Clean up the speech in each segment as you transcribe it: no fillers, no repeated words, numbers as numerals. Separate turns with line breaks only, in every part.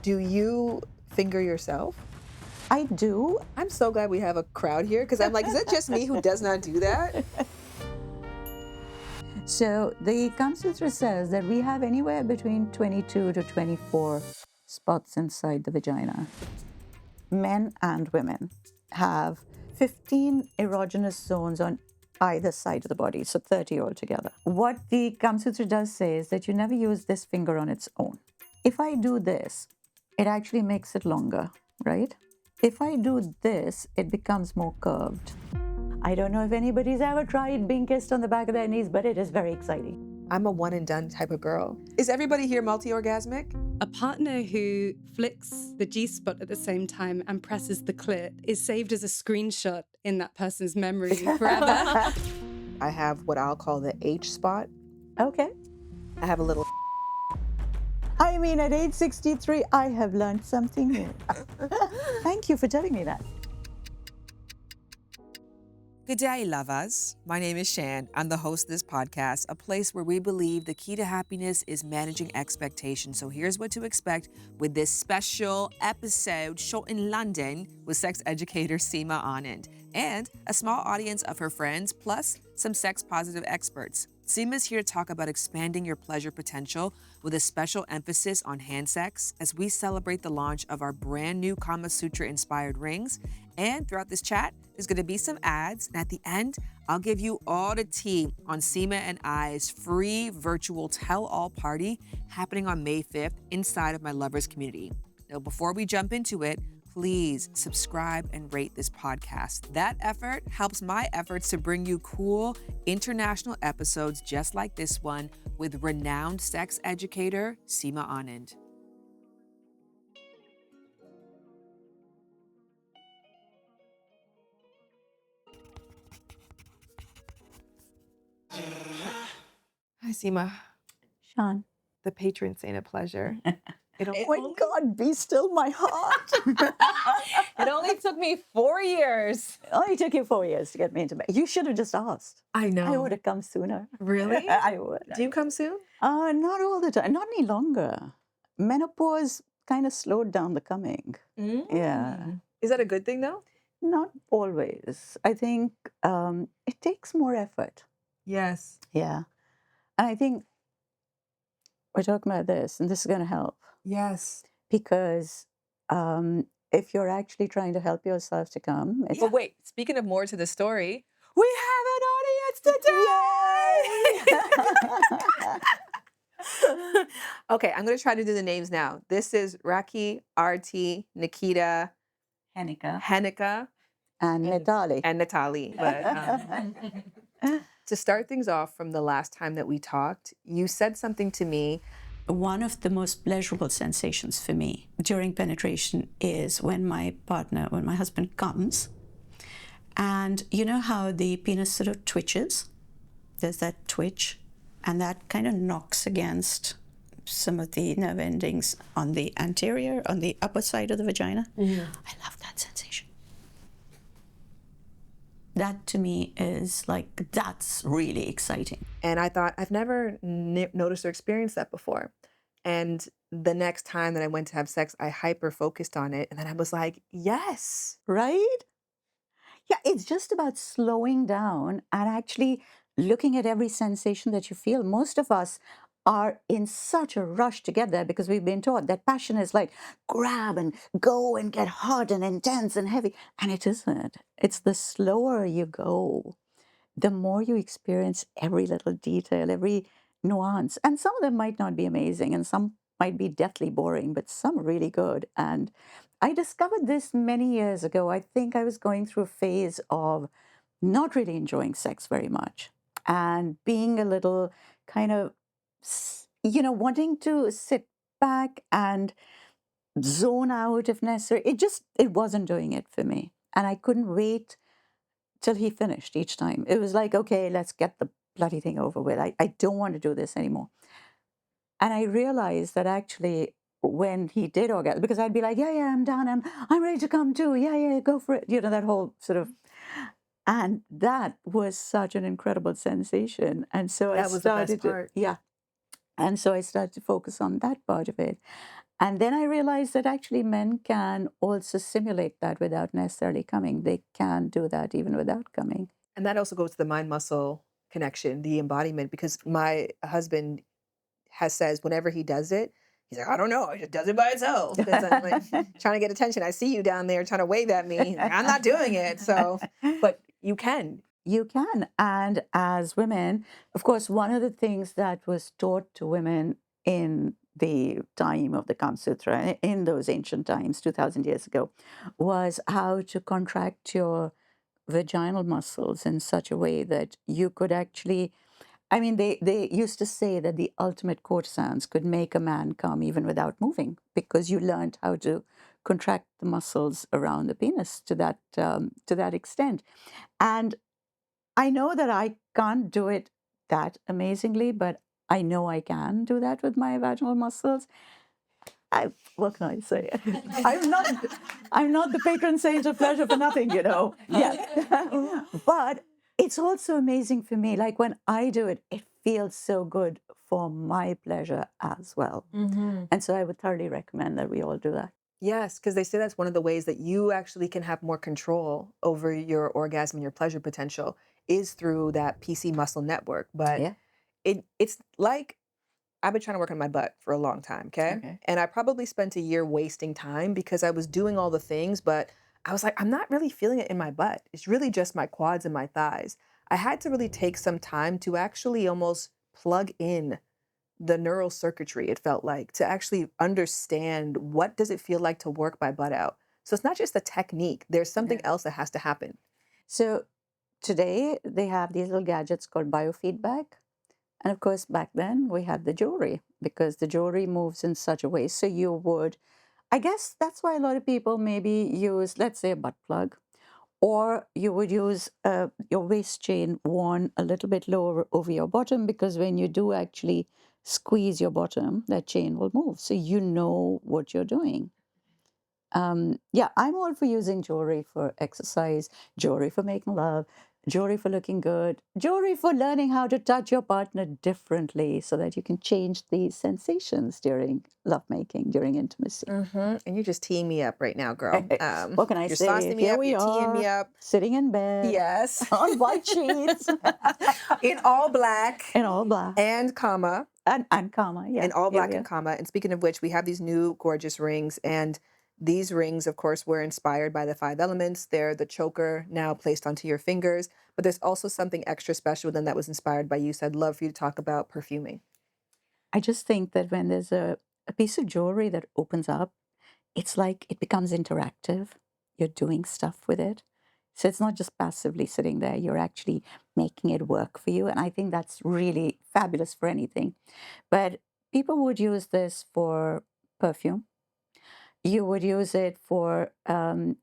Do you finger yourself?
I do.
I'm so glad we have a crowd here because I'm like, is it just me who does not do that?
So the Kama Sutra says that we have anywhere between 22 to 24 spots inside the vagina. Men and women have 15 erogenous zones on either side of the body, so 30 altogether. What the Kama Sutra does say is that you never use this finger on its own. If I do this, it actually makes it longer, right? If I do this, it becomes more curved. I don't know if anybody's ever tried being kissed on the back of their knees, but it is very exciting.
I'm a one and done type of girl. Is everybody here multi-orgasmic?
A partner who flicks the G-spot at the same time and presses the clit is saved as a screenshot in that person's memory forever.
I have what I'll call the H spot.
Okay.
I have a little
I mean, at age 63, I have learned something new. Thank you for telling me that.
Good day, lovers. My name is Shan. I'm the host of this podcast, a place where we believe the key to happiness is managing expectations. So here's what to expect with this special episode shot in London with sex educator Seema Anand and a small audience of her friends, plus some sex-positive experts. Seema's here to talk about expanding your pleasure potential with a special emphasis on hand sex as we celebrate the launch of our brand new Kama Sutra inspired rings. And throughout this chat, there's going to be some ads. And at the end, I'll give you all the tea on Seema and I's free virtual tell-all party happening on May 5th inside of my lovers community. Now, before we jump into it, please subscribe and rate this podcast. That effort helps my efforts to bring you cool international episodes just like this one with renowned sex educator Seema Anand.
Hi, Seema.
Shan.
The patron saint of pleasure.
Oh my God, be still my heart.
It only took me 4 years.
It only took you 4 years to get me into bed. You should have just asked.
I know.
I would have come sooner.
Really?
I would.
Do you come soon?
Not all the time. Not any longer. Menopause kind of slowed down the coming. Yeah.
Is that a good thing though?
Not always. I think it takes more effort.
Yes.
Yeah. And I think we're talking about this, and this is going to help.
Yes.
Because if you're actually trying to help yourself to come, it's
But wait, speaking of more to the story, we have an audience today!
Okay, I'm going to try to do the names now. This is Raki, Arti, Nikita, Henika,
and Natali.
and Natali. But to start things off from the last time that we talked, you said something to me.
One of the most pleasurable sensations for me during penetration is when my husband comes, and you know how the penis sort of twitches? There's that twitch, and that kind of knocks against some of the nerve endings on the upper side of the vagina. I love that sensation. That to me is like, that's really exciting.
And I thought, I've never noticed or experienced that before. And the next time that I went to have sex, I hyper-focused on it. And then I was like, yes.
Right? Yeah, it's just about slowing down and actually looking at every sensation that you feel. Most of us are in such a rush to get there because we've been taught that passion is like grab and go and get hot and intense and heavy. And it isn't. It's the slower you go, the more you experience every little detail, every nuance. And some of them might not be amazing and some might be deathly boring, but some are really good. And I discovered this many years ago. I think I was going through a phase of not really enjoying sex very much and being a little kind of, wanting to sit back and zone out if necessary. It wasn't doing it for me. And I couldn't wait till he finished each time. It was like, okay, let's get the bloody thing over with. I don't want to do this anymore. And I realized that actually when he did orgasm, because I'd be like, yeah, I'm done. I'm ready to come too. Yeah, go for it. That whole sort of, and that was such an incredible sensation. And so
That was the best part.
Yeah. And so I started to focus on that part of it. And then I realized that actually men can also simulate that without necessarily coming. They can do that even without coming.
And that also goes to the mind muscle connection, the embodiment, because my husband says whenever he does it, he's like, I don't know, it just does it by itself. Because I'm like trying to get attention. I see you down there trying to wave at me. I'm not doing it. So, but you can.
You can. And as women, of course, one of the things that was taught to women in the time of the Kama Sutra, in those ancient times, 2000 years ago, was how to contract your vaginal muscles in such a way that you could actually, I mean, they used to say that the ultimate courtesans could make a man come even without moving because you learned how to contract the muscles around the penis to that extent. And I know that I can't do it that amazingly, but I know I can do that with my vaginal muscles. What can I say? I'm not the patron saint of pleasure for nothing, you know. Yeah. But it's also amazing for me. Like when I do it, it feels so good for my pleasure as well. And so I would thoroughly recommend that we all do that.
Yes, because they say that's one of the ways that you actually can have more control over your orgasm and your pleasure potential is through that PC muscle network. But
Yeah.
it's like I've been trying to work on my butt for a long time, okay?
Okay.
And I probably spent a year wasting time because I was doing all the things, but I was like, I'm not really feeling it in my butt. It's really just my quads and my thighs. I had to really take some time to actually almost plug in the neural circuitry, it felt like, to actually understand what does it feel like to work my butt out. So it's not just the technique. There's something else that has to happen.
So today they have these little gadgets called biofeedback. And of course, back then we had the jewelry because the jewelry moves in such a way. So you would, I guess that's why a lot of people maybe use, let's say, a butt plug, or you would use your waist chain worn a little bit lower over your bottom because when you do actually squeeze your bottom, that chain will move. So you know what you're doing. Yeah, I'm all for using jewelry for exercise, jewelry for making love, jewelry for looking good, jewelry for learning how to touch your partner differently so that you can change the sensations during lovemaking, during intimacy.
And you're just teeing me up right now, girl.
What can I
You're
say?
saucing me
Here
up.
we
You're teeing me
are,
up.
sitting in bed
Yes.
on white sheets
In all black
in all black
and Kama.
and Käma. Yeah,
In all
here
black
we
and
are.
Kama. And speaking of which, we have these new gorgeous rings. And these rings, of course, were inspired by the five elements. They're the choker now placed onto your fingers. But there's also something extra special than that was inspired by you. So I'd love for you to talk about perfuming.
I just think that when there's a piece of jewelry that opens up, it's like it becomes interactive. You're doing stuff with it. So it's not just passively sitting there, you're actually making it work for you. And I think that's really fabulous for anything. But people would use this for perfume. You would use it for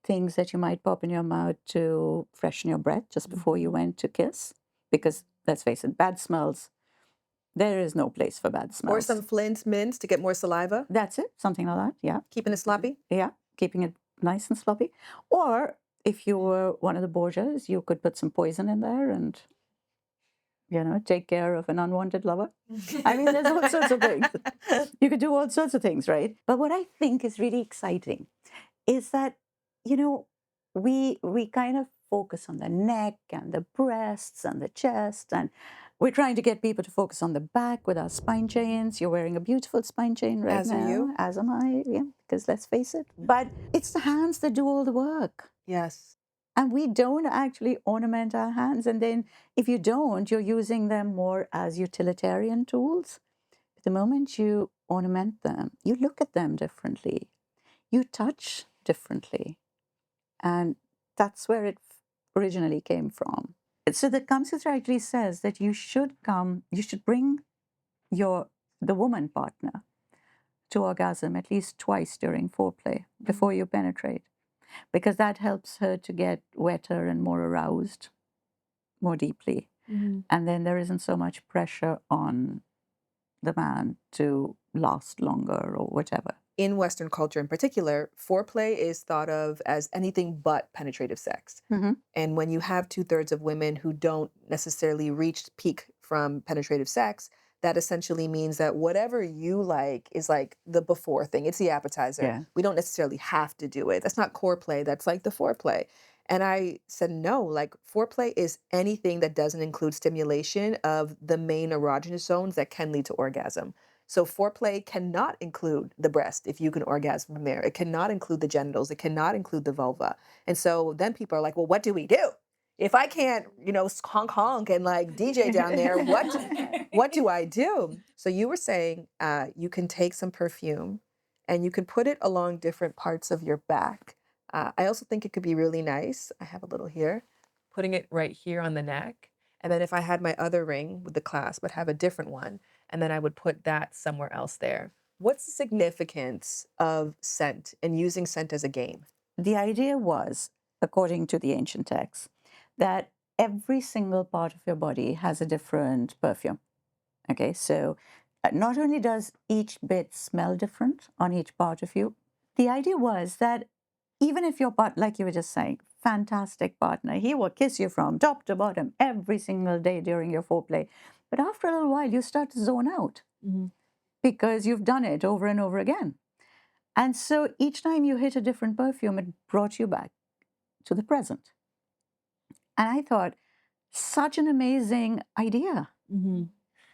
things that you might pop in your mouth to freshen your breath just before you went to kiss. Because let's face it, bad smells, there is no place for bad
Or
smells.
some Flint's mints to get more saliva,
That's it, something like that, yeah.
keeping it sloppy.
Yeah, keeping it nice and sloppy. Or if you were one of the Borgias, you could put some poison in there and, take care of an unwanted lover. I mean, there's all sorts of things. You could do all sorts of things, right? But what I think is really exciting is that, we kind of focus on the neck and the breasts and the chest, and we're trying to get people to focus on the back with our spine chains. You're wearing a beautiful spine chain right
As
now.
are you.
As am I, yeah, because let's face it. But it's the hands that do all the work.
Yes.
And we don't actually ornament our hands. And then if you don't, you're using them more as utilitarian tools. But the moment you ornament them, you look at them differently. You touch differently. And that's where it originally came from. So the Kama Sutra actually says that you should bring the woman partner to orgasm at least twice during foreplay before you penetrate, because that helps her to get wetter and more aroused more deeply. And then there isn't so much pressure on the man to last longer or whatever.
In Western culture in particular, foreplay is thought of as anything but penetrative sex. And when you have 2/3 of women who don't necessarily reach peak from penetrative sex, that essentially means that whatever you like is like the before thing. It's the appetizer.
Yeah.
We don't necessarily have to do it. That's not core play. That's like the foreplay. And I said, no, like foreplay is anything that doesn't include stimulation of the main erogenous zones that can lead to orgasm. So foreplay cannot include the breast if you can orgasm from there. It cannot include the genitals. It cannot include the vulva. And so then people are like, well, what do we do? If I can't, honk honk and like DJ down there, what do I do? So you were saying you can take some perfume and you can put it along different parts of your back. I also think it could be really nice. I have a little here, putting it right here on the neck. And then if I had my other ring with the clasp, I'd have a different one. And then I would put that somewhere else there. What's the significance of scent and using scent as a game?
The idea was, according to the ancient texts, that every single part of your body has a different perfume. Okay, so not only does each bit smell different on each part of you, the idea was that even if your part, like you were just saying, fantastic partner, he will kiss you from top to bottom every single day during your foreplay. But after a little while, you start to zone out because you've done it over and over again. And so each time you hit a different perfume, it brought you back to the present. And I thought, such an amazing idea.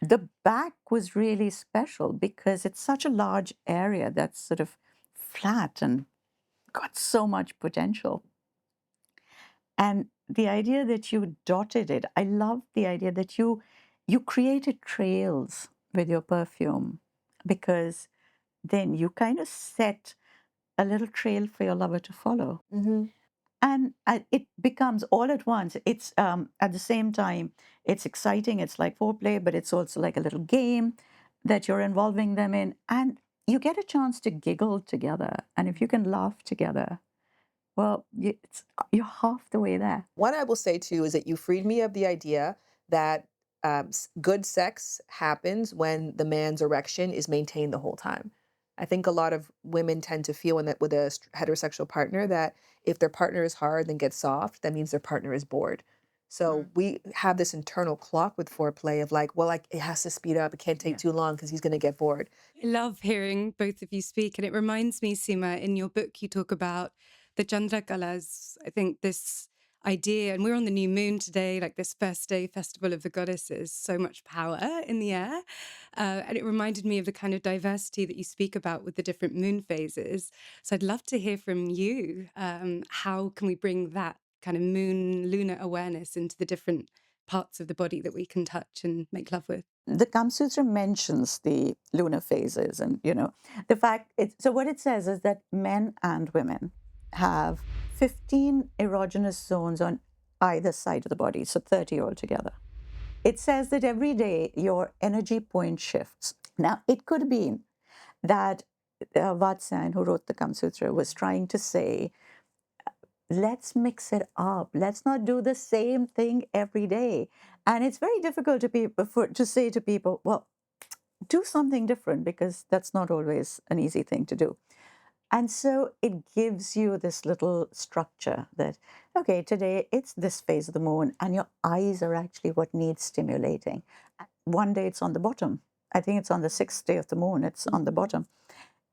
The back was really special because it's such a large area that's sort of flat and got so much potential. And the idea that you dotted it, I love the idea that you created trails with your perfume, because then you kind of set a little trail for your lover to follow. And it becomes all at once. It's at the same time, it's exciting. It's like foreplay, but it's also like a little game that you're involving them in. And you get a chance to giggle together. And if you can laugh together, well, you're half the way there.
What I will say too is that you freed me of the idea that good sex happens when the man's erection is maintained the whole time. I think a lot of women tend to feel with a heterosexual partner that if their partner is hard then gets soft, that means their partner is bored. So we have this internal clock with foreplay of like, well, like it has to speed up. It can't take too long because he's going to get bored.
I love hearing both of you speak. And it reminds me, Seema, in your book, you talk about the Chandrakalas. I think this idea, and we're on the new moon today, like this first day festival of the goddesses, so much power in the air. And it reminded me of the kind of diversity that you speak about with the different moon phases. So I'd love to hear from you. How can we bring that kind of moon lunar awareness into the different parts of the body that we can touch and make love with?
The Kama Sutra mentions the lunar phases, and the fact. So what it says is that men and women have 15 erogenous zones on either side of the body, so 30 altogether. It says that every day your energy point shifts. Now, it could be that Vatsan, who wrote the Kama Sutra, was trying to say, let's mix it up. Let's not do the same thing every day. And it's very difficult to say to people, well, do something different, because that's not always an easy thing to do. And so it gives you this little structure that, okay, today it's this phase of the moon and your eyes are actually what needs stimulating. One day it's on the bottom. I think it's on the 6th day of the moon, it's on the bottom.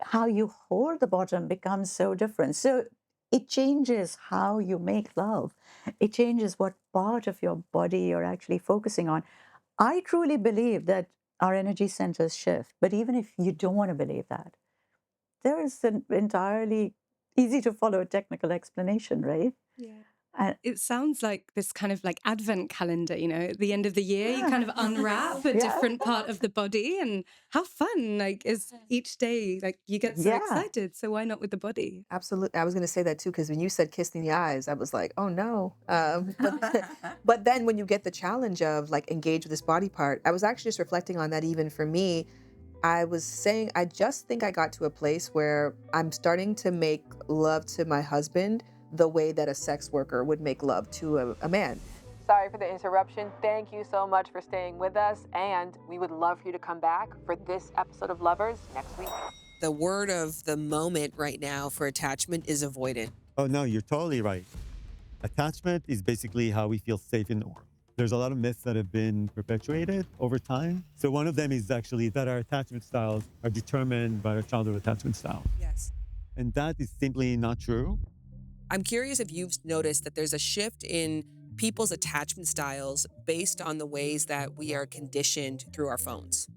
How you hold the bottom becomes so different. So it changes how you make love. It changes what part of your body you're actually focusing on. I truly believe that our energy centers shift, but even if you don't want to believe that, there is an entirely easy to follow technical explanation, right?
Yeah.
And
It sounds like this kind of like advent calendar, at the end of the year, you kind of unwrap a different part of the body, and how fun, like, is each day, like, you get so excited. So why not with the body?
Absolutely. I was going to say that too, because when you said kissing the eyes, I was like, oh no. But then when you get the challenge of like engage with this body part, I was actually just reflecting on that. Even for me, I was saying, I just think I got to a place where I'm starting to make love to my husband the way that a sex worker would make love to a man. Sorry for the interruption. Thank you so much for staying with us. And we would love for you to come back for this episode of Lovers next week.
The word of the moment right now for attachment is avoidant.
Oh, no, you're totally right. Attachment is basically how we feel safe in the world. There's a lot of myths that have been perpetuated over time. So one of them is actually that our attachment styles are determined by our childhood attachment style.
Yes.
And that is simply not true.
I'm curious if you've noticed that there's a shift in people's attachment styles based on the ways that we are conditioned through our phones.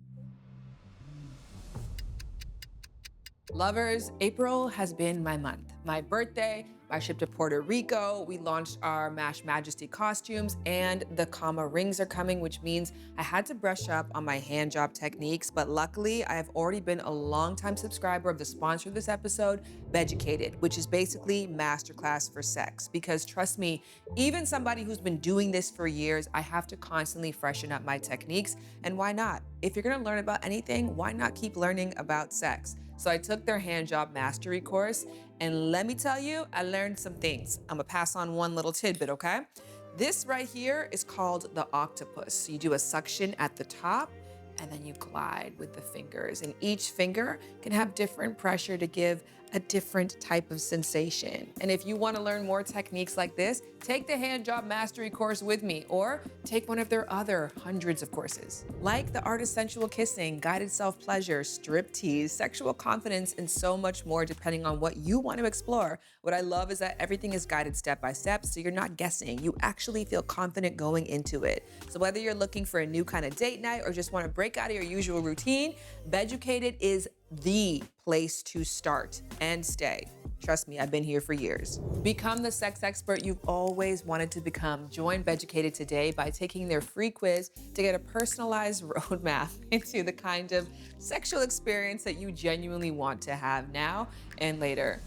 Lovers, April has been my month. My birthday, my trip to Puerto Rico, we launched our Mash Majesty costumes, and the Kama rings are coming, which means I had to brush up on my hand job techniques. But luckily, I have already been a longtime subscriber of the sponsor of this episode, Educated, which is basically masterclass for sex. Because trust me, even somebody who's been doing this for years, I have to constantly freshen up my techniques. And why not? If you're gonna learn about anything, why not keep learning about sex? So I took their hand job mastery course, and let me tell you, I learned some things. I'm gonna pass on one little tidbit, okay? This right here is called the octopus. So you do a suction at the top, and then you glide with the fingers. And each finger can have different pressure to give a different type of sensation. And if you want to learn more techniques like this, take the hand job mastery course with me, or take one of their other hundreds of courses, like the art of sensual kissing, guided self-pleasure, strip tease, sexual confidence, and so much more, depending on what you want to explore. What I love is that everything is guided step by step, so you're not guessing. You actually feel confident going into it. So whether you're looking for a new kind of date night or just want to break out of your usual routine, Beducated is the place to start and stay. Trust me, I've been here for years. Become the sex expert you've always wanted to become. Join Beducated today by taking their free quiz to get a personalized roadmap into the kind of sexual experience that you genuinely want to have now and later.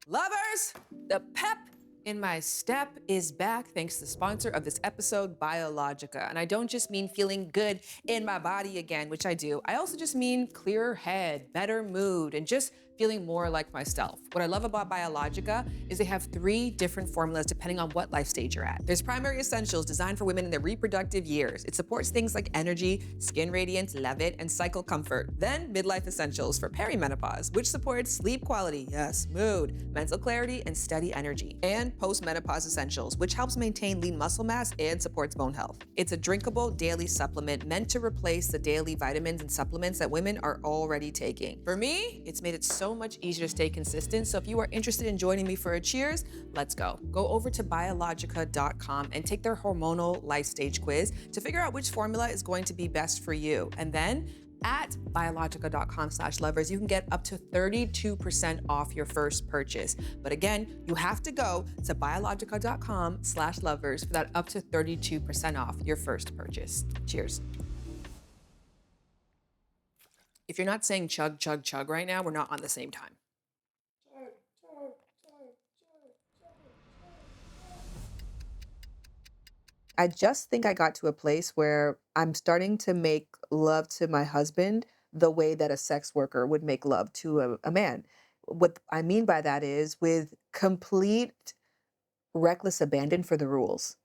Lovers, the pep in my step is back thanks to the sponsor of this episode, Biologica. And I don't just mean feeling good in my body again, which I do. I also just mean clearer head, better mood, and just feeling more like myself. What I love about Biologica is they have 3 different formulas depending on what life stage you're at. There's primary essentials designed for women in their reproductive years. It supports things like energy, skin radiance, levit, and cycle comfort. Then midlife essentials for perimenopause, which supports sleep quality, yes, mood, mental clarity, and steady energy. And postmenopause essentials, which helps maintain lean muscle mass and supports bone health. It's a drinkable daily supplement meant to replace the daily vitamins and supplements that women are already taking. For me, it's made it so much easier to stay consistent. So if you are interested in joining me for a cheers, let's go. Go over to biologica.com and take their hormonal life stage quiz to figure out which formula is going to be best for you. And then at biologica.com/lovers, you can get up to 32% off your first purchase. But again, you have to go to biologica.com/lovers for that up to 32% off your first purchase. Cheers. If you're not saying chug, chug, chug right now, we're not on the same time.
I just think I got to a place where I'm starting to make love to my husband the way that a sex worker would make love to a man. What I mean by that is with complete reckless abandon for the rules.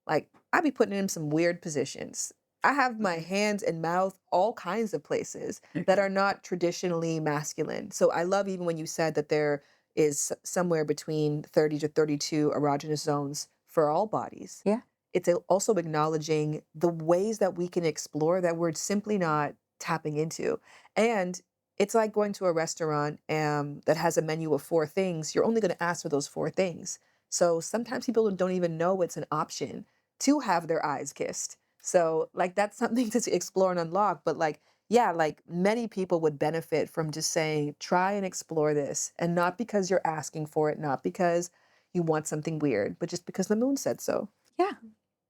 Like, I be putting him in some weird positions. I have my hands and mouth all kinds of places that are not traditionally masculine. So I love even when you said that there is somewhere between 30 to 32 erogenous zones for all bodies.
Yeah.
It's also acknowledging the ways that we can explore that we're simply not tapping into. And it's like going to a restaurant that has a menu of 4 things. You're only going to ask for those 4 things. So sometimes people don't even know it's an option to have their eyes kissed. So like that's something to explore and unlock. But like, yeah, like many people would benefit from just saying, try and explore this. And not because you're asking for it, not because you want something weird, but just because the moon said so.
Yeah.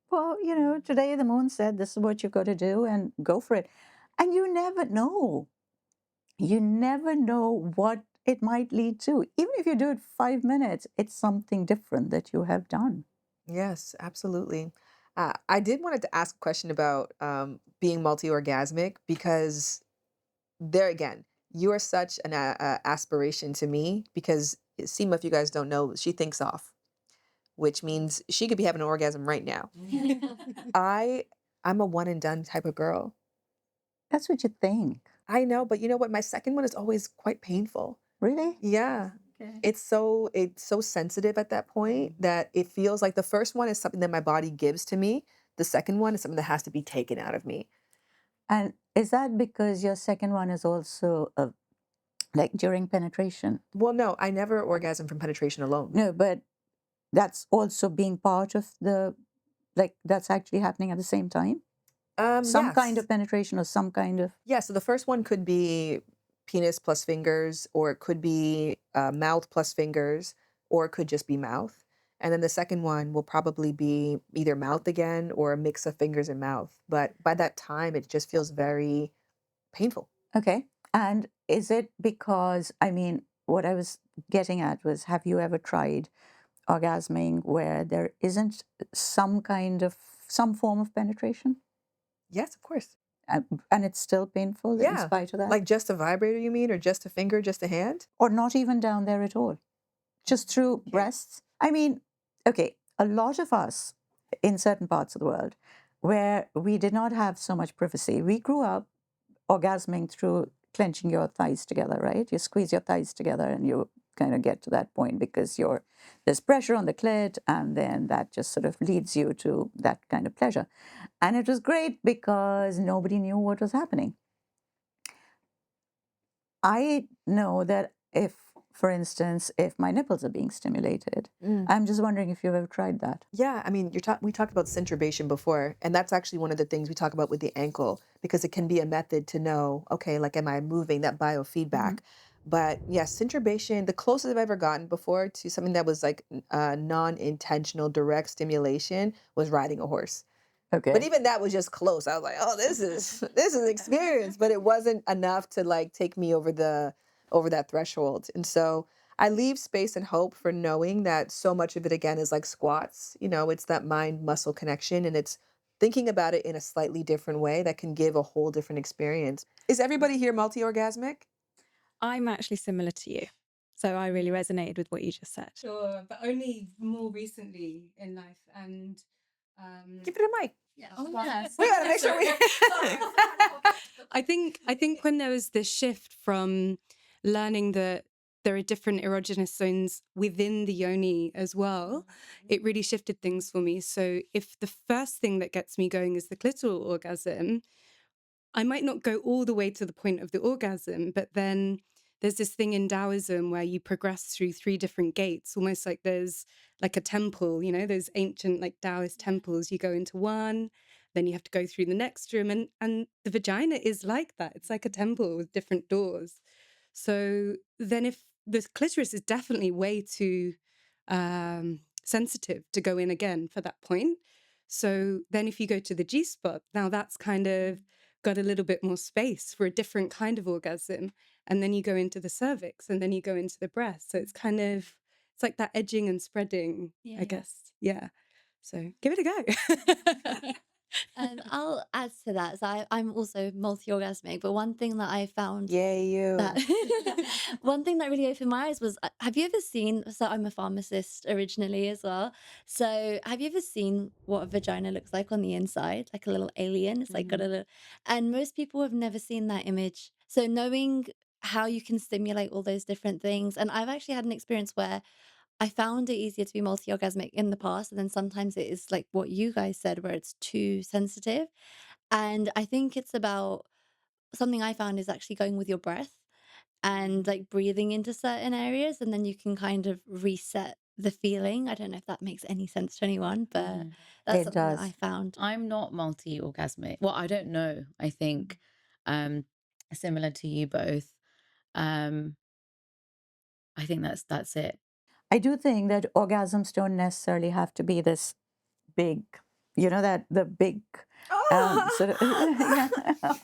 Well, today the moon said this is what you've got to do and go for it. And you never know. You never know what it might lead to. Even if you do it 5 minutes, it's something different that you have done.
Yes, absolutely. I did wanted to ask a question about being multi-orgasmic because there again, you are such an aspiration to me because Seema, if you guys don't know, she thinks off, which means she could be having an orgasm right now. I I'm a one and done type of girl.
That's what you think.
I know, but you know what? My second one is always quite painful.
Really?
Yeah. it's so sensitive at that point that it feels like the first one is something that my body gives to me. The second one is something that has to be taken out of me.
And is that because your second one is also like during penetration?
Well, no, I never orgasm from penetration alone.
No, but that's also being part of the, like, that's actually happening at the same time? Some kind
Yes.
of penetration or some kind of.
Yeah, so the first one could be penis plus fingers, or it could be mouth plus fingers, or it could just be mouth. And then the second one will probably be either mouth again or a mix of fingers and mouth. But by that time, it just feels very painful.
Okay. And is it because, I mean, what I was getting at was, have you ever tried orgasming where there isn't some form of penetration?
Yes, of course.
And it's still painful in
Yeah.
spite of that?
Like just a vibrator, you mean, or just a finger, just a hand?
Or not even down there at all? Just through breasts? I mean, okay, a lot of us in certain parts of the world where we did not have so much privacy, we grew up orgasming through clenching your thighs together, right? You squeeze your thighs together and you kind of get to that point because there's pressure on the clit, and then that just sort of leads you to that kind of pleasure. And it was great because nobody knew what was happening. I know that if, for instance, if my nipples are being stimulated, I'm just wondering if you've ever tried that.
Yeah, I mean, we talked about centribation before, and that's actually one of the things we talk about with the ankle, because it can be a method to know, okay, like, am I moving, that biofeedback? But yes, centribation, the closest I've ever gotten before to something that was like non-intentional direct stimulation was riding a horse. But
Okay.
even that was just close. I was like, oh, this is experience, but it wasn't enough to like take me over that threshold. And so I leave space and hope for knowing that so much of it again is like squats. It's that mind muscle connection, and it's thinking about it in a slightly different way that can give a whole different experience. Is everybody here multi-orgasmic?
I'm actually similar to you. So I really resonated with what you just said.
Sure, but only more recently in life. And
Give it a mic.
yeah,
Oh, yes.
We gotta make sure we.
I think when there was this shift from learning that there are different erogenous zones within the yoni as well, it really shifted things for me. So if the first thing that gets me going is the clitoral orgasm, I might not go all the way to the point of the orgasm, but then there's this thing in Taoism where you progress through 3 different gates, almost like there's like a temple, those ancient like Taoist temples. You go into one, then you have to go through the next room, and the vagina is like that. It's like a temple with different doors. So then if the clitoris is definitely way too sensitive to go in again for that point. So then if you go to the G spot, now that's kind of got a little bit more space for a different kind of orgasm. And then you go into the cervix, and then you go into the breast. So it's like that edging and spreading, I guess. Yeah. So give it a go.
I'll add to that. So I'm also multi-orgasmic, but one thing that I found
Yay, you.
that one thing that really opened my eyes was, have you ever seen, so I'm a pharmacist originally as well, so have you ever seen what a vagina looks like on the inside, like a little alien? It's like got a little, and most people have never seen that image. So knowing how you can stimulate all those different things, and I've actually had an experience where I found it easier to be multi-orgasmic in the past, and then sometimes it is like what you guys said, where it's too sensitive. And I think it's about, something I found is actually going with your breath and like breathing into certain areas, and then you can kind of reset the feeling. I don't know if that makes any sense to anyone, but that's
It
something that I
does.
found.
I'm not multi-orgasmic. Well, I don't know. I think similar to you both. Um I think that's it.
I do think that orgasms don't necessarily have to be this big, that the big sort of, yeah,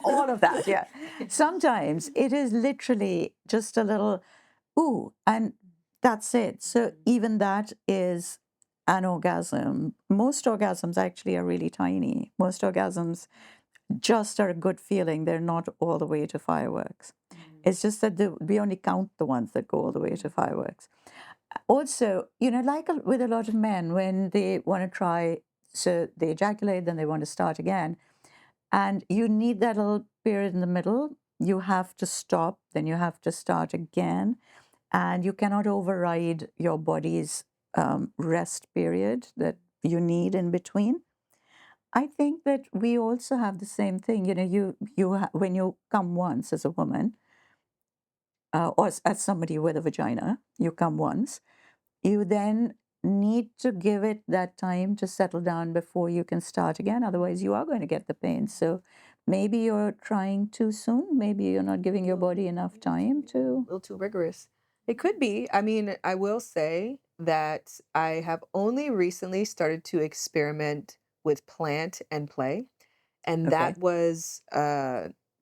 all of that. Yeah. Sometimes it is literally just a little, ooh, and that's it. So even that is an orgasm. Most orgasms actually are really tiny. Most orgasms just are a good feeling. They're not all the way to fireworks. It's just that we only count the ones that go all the way to fireworks. Also, like with a lot of men, when they want to try, so they ejaculate, then they want to start again. And you need that little period in the middle. You have to stop, then you have to start again. and you cannot override your body's rest period that you need in between. I think that we also have the same thing. You know, when you come once as a woman, or as somebody with a vagina, you come once. You then need to give it that time to settle down before you can start again. Otherwise, you are going to get the pain. So maybe you're trying too soon. Maybe you're not giving your body enough time
A
to.
little too rigorous. It could be. I mean, I will say that I have only recently started to experiment with plant and play. And
Okay.
that was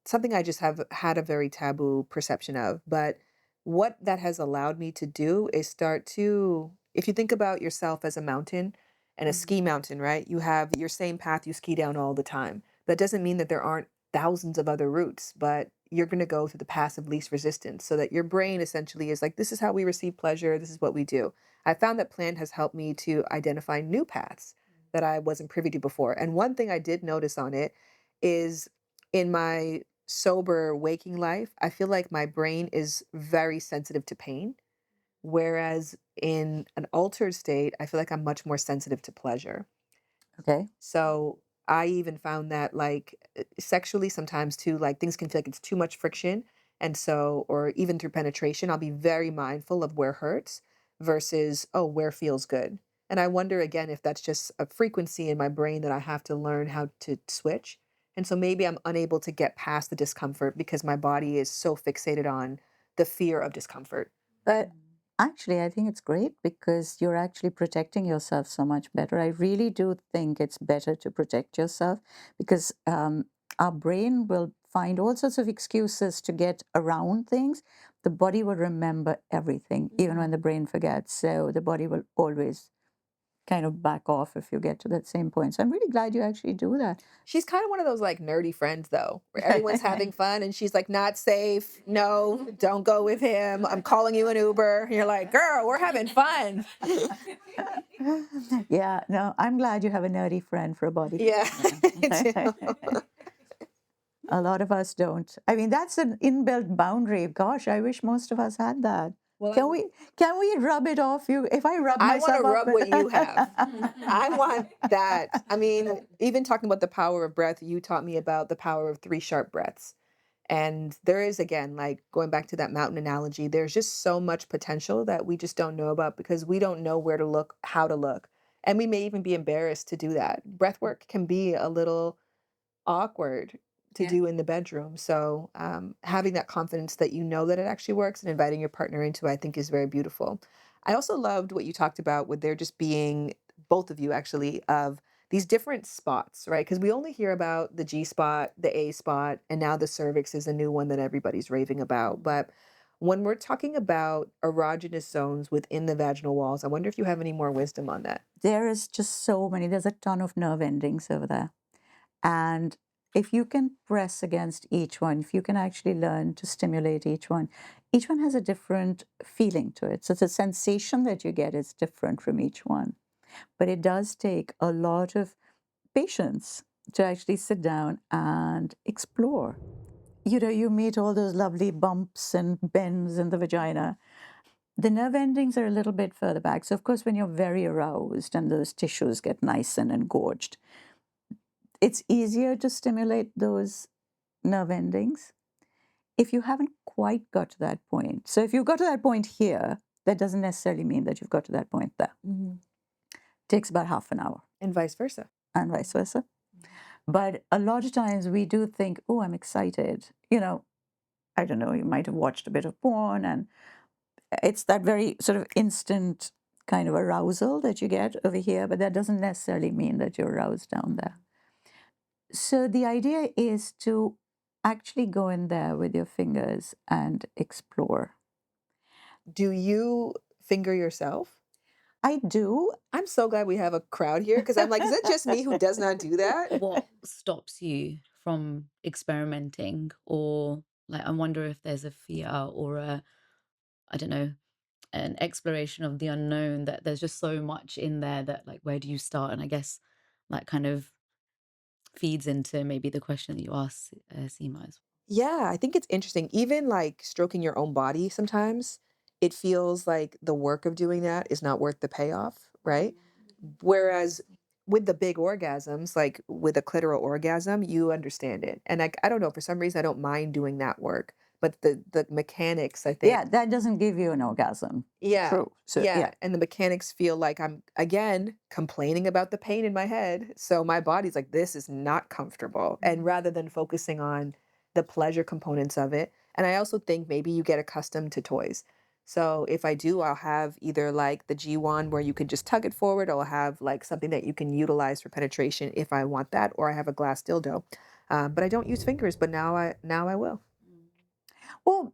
something I just have had a very taboo perception of. But what that has allowed me to do is start to, if you think about yourself as a mountain and a ski mountain, right? You have your same path you ski down all the time. That doesn't mean that there aren't thousands of other routes, but you're going to go through the path of least resistance so that your brain essentially is like, this is how we receive pleasure. This is what we do. I found that plant has helped me to identify new paths that I wasn't privy to before. And one thing I did notice on it is in my sober waking life, I feel like my brain is very sensitive to pain. Whereas in an altered state, I feel like I'm much more sensitive to pleasure.
Okay.
So I even found that like sexually sometimes too, like things can feel like it's too much friction. And so, or even through penetration, I'll be very mindful of where hurts versus, oh, where feels good. And I wonder again if that's just a frequency in my brain that I have to learn how to switch. And so maybe I'm unable to get past the discomfort because my body is so fixated on the fear of discomfort.
But actually, I think it's great because you're actually protecting yourself so much better. I really do think it's better to protect yourself because our brain will find all sorts of excuses to get around things. The body will remember everything, even when the brain forgets. So the body will always kind of back off if you get to that same point. So I'm really glad you actually do that.
She's kind of one of those like nerdy friends though, where everyone's having fun and she's like, not safe. No, don't go with him. I'm calling you an Uber. And you're like, girl, we're having fun.
Yeah, no, I'm glad you have a nerdy friend for a body.
Yeah.
A lot of us don't. I mean, that's an inbuilt boundary. Gosh, I wish most of us had that.
Well,
Can we rub it off you? If I rub
I want to
myself up
rub what you have. I want that. I mean, even talking about the power of breath, you taught me about the power of three sharp breaths. And there is, again, like going back to that mountain analogy, there's just so much potential that we just don't know about because we don't know where to look, how to look. And we may even be embarrassed to do that. Breath work can be a little awkward to do in the bedroom. So having that confidence that you know that it actually works and inviting your partner into it, I think is very beautiful. I also loved what you talked about with there just being both of you actually of these different spots, right? Because we only hear about the G spot, the A spot, and now the cervix is a new one that everybody's raving about. But when we're talking about erogenous zones within the vaginal walls, I wonder if you have any more wisdom on that.
There is just so many. There's a ton of nerve endings over there. And if you can press against each one, if you can actually learn to stimulate each one has a different feeling to it. So the sensation that you get is different from each one. But it does take a lot of patience to actually sit down and explore. You know, you meet all those lovely bumps and bends in the vagina. The nerve endings are a little bit further back. So, of course, when you're very aroused and those tissues get nice and engorged, it's easier to stimulate those nerve endings if you haven't quite got to that point. So, if you've got to that point here, that doesn't necessarily mean that you've got to that point there. Takes about half an hour,
And vice versa.
and vice versa. But a lot of times we do think, oh, I'm excited. You know, I don't know, you might have watched a bit of porn, and it's that very sort of instant kind of arousal that you get over here, but that doesn't necessarily mean that you're aroused down there. So the idea is to actually go in there with your fingers and explore.
Do you finger yourself?
I do.
I'm so glad we have a crowd here because I'm like, is it just me who does not do that?
What stops you from experimenting? Or like, I wonder if there's a fear or I don't know, an exploration of the unknown, that there's just so much in there that, like, where do you start? And I guess that kind of feeds into maybe the question that you asked, Seema, as
Yeah, I think it's interesting. Even like stroking your own body sometimes it feels like the work of doing that is not worth the payoff, right? Whereas with the big orgasms, like with a clitoral orgasm, you understand it. And I don't know, for some reason, I don't mind doing that work. But the mechanics, I think,
Yeah, that doesn't give you an orgasm.
yeah,
True. So
yeah.
yeah.
And the mechanics feel like I'm, again, complaining about the pain in my head. So my body's like, this is not comfortable. And rather than focusing on the pleasure components of it, and I also think maybe you get accustomed to toys. So if I do, I'll have either like the G1 where you can just tug it forward, or I'll have like something that you can utilize for penetration if I want that, or I have a glass dildo. But I don't use fingers, but now I will.
Well,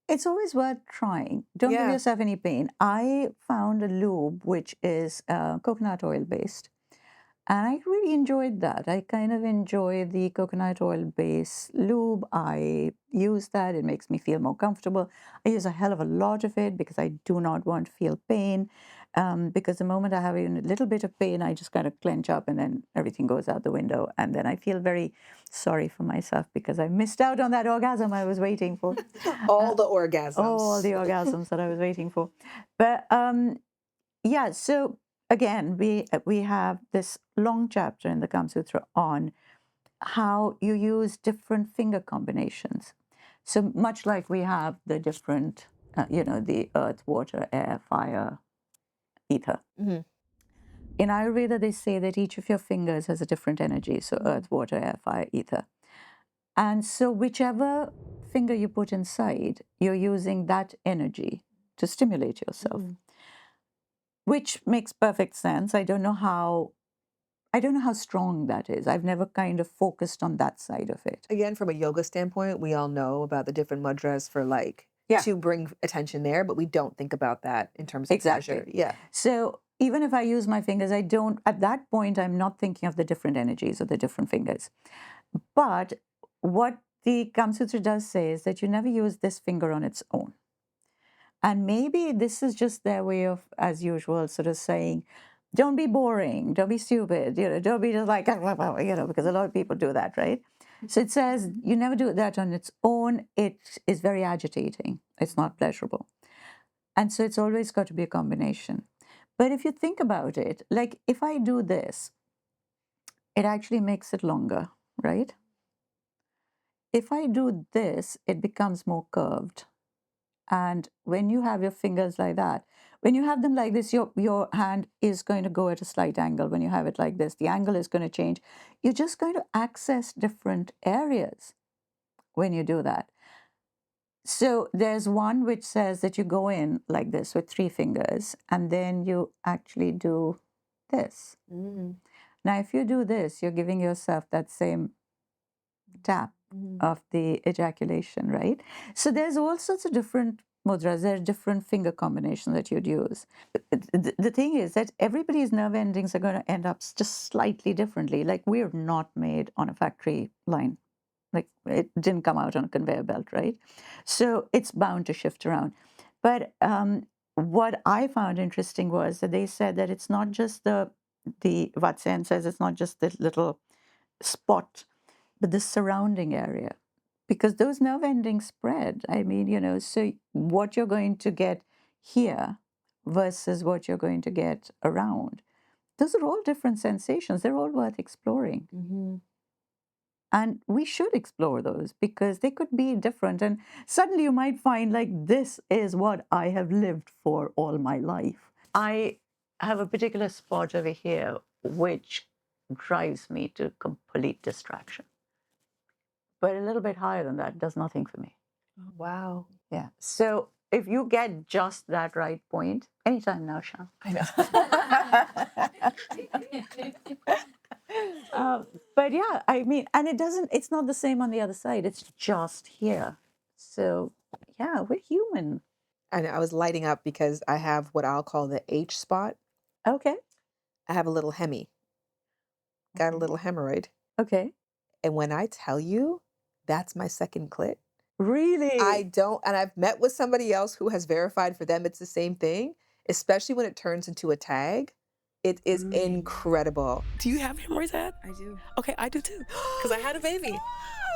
it's always worth trying. Don't give
Yeah.
yourself any pain. I found a lube which is coconut oil based. And I really enjoyed that. I kind of enjoy the coconut oil based lube. I use that. It makes me feel more comfortable. I use a hell of a lot of it because I do not want to feel pain. Because the moment I have even a little bit of pain, I just kind of clench up and then everything goes out the window. And then I feel very sorry for myself because I missed out on that orgasm I was waiting for.
All the orgasms.
All the orgasms that I was waiting for. But yeah, so again, we have this long chapter in the Kama Sutra on how you use different finger combinations. So much like we have the different, the earth, water, air, fire, ether.
Hmm.
In Ayurveda, they say that each of your fingers has a different energy. So earth, water, air, fire, ether. And so whichever finger you put inside, you're using that energy to stimulate yourself. Which makes perfect sense. I don't know how strong that is. I've never kind of focused on that side of it.
Again, from a yoga standpoint, we all know about the different mudras for like
Yeah.
to bring attention there, but we don't think about that in terms of
Exactly.
pleasure. Yeah.
So even if I use my fingers, I don't, at that point, I'm not thinking of the different energies of the different fingers. But what the Kama Sutra does say is that you never use this finger on its own. And maybe this is just their way of, as usual, sort of saying, don't be boring, don't be stupid, don't be just like, because a lot of people do that, right? So it says you never do that on its own. It is very agitating. It's not pleasurable. And so it's always got to be a combination. But if you think about it, like if I do this, it actually makes it longer, right? If I do this, it becomes more curved. And when you have your fingers like that, when you have them like this, your hand is going to go at a slight angle. When you have it like this, the angle is going to change. You're just going to access different areas when you do that. So there's one which says that you go in like this with 3 fingers, and then you actually do this. Now, if you do this, you're giving yourself that same tap of the ejaculation, right? So there's all sorts of different mudras. There are different finger combinations that you'd use. The thing is that everybody's nerve endings are going to end up just slightly differently. Like we're not made on a factory line. Like it didn't come out on a conveyor belt, right? So it's bound to shift around. But what I found interesting was that they said that it's not just the Vatsen says it's not just this little spot, but the surrounding area, because those nerve endings spread. I mean, so what you're going to get here versus what you're going to get around, those are all different sensations. They're all worth exploring. And we should explore those because they could be different. And suddenly you might find like, this is what I have lived for all my life. I have a particular spot over here which drives me to complete distraction. But a little bit higher than that does nothing for me.
Wow.
Yeah. So if you get just that right point, anytime now, Shan.
I know.
But yeah, I mean, and it's not the same on the other side. It's just here. So yeah, we're human.
I know. I was lighting up because I have what I'll call the H spot.
Okay.
I have a little hemi, got a little hemorrhoid.
Okay.
And when I tell you, that's my second clit.
Really?
And I've met with somebody else who has verified for them it's the same thing, especially when it turns into a tag. It is incredible.
Do you have hemorrhoids, Ed?
I do.
Okay, I do too. Because I had a baby.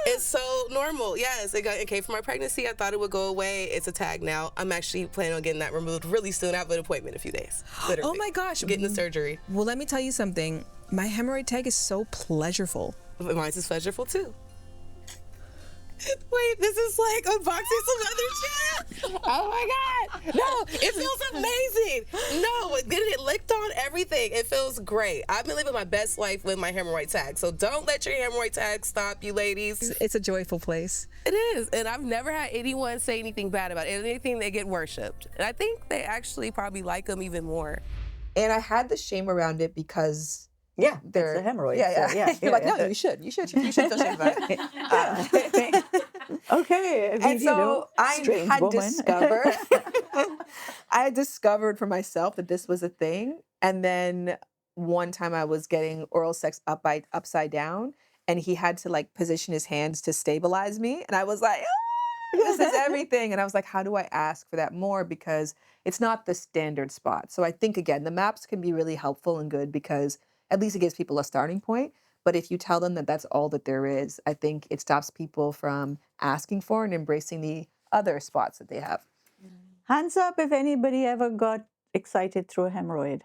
It's so normal. Yes, it came from my pregnancy. I thought it would go away. It's a tag now. I'm actually planning on getting that removed really soon. I have an appointment in a few days. Literally.
Oh my gosh.
Getting the surgery.
Well, let me tell you something. My hemorrhoid tag is so pleasurable.
Mine's is pleasurable too. Wait, this is like unboxing some other shit. Oh my God. No, it feels amazing. No, getting it licked on, everything. It feels great. I've been living my best life with my hemorrhoid tag. So don't let your hemorrhoid tag stop you, ladies.
It's a joyful place.
It is. And I've never had anyone say anything bad about it. If anything, they get worshipped. And I think they actually probably like them even more.
And I had the shame around it because
Yeah,
they're
it's a hemorrhoid.
Yeah,
so,
yeah. You're like, no,
yeah.
you should feel shame about it.
Okay. I mean,
And so I
strange
had
woman.
discovered, I had discovered for myself that this was a thing. And then one time I was getting oral sex upside down, and he had to like position his hands to stabilize me, and I was like, this is everything. And I was like, how do I ask for that more? Because it's not the standard spot. So I think, again, the maps can be really helpful and good because at least it gives people a starting point. But if you tell them that that's all that there is, I think it stops people from asking for and embracing the other spots that they have.
Hands up if anybody ever got excited through a hemorrhoid.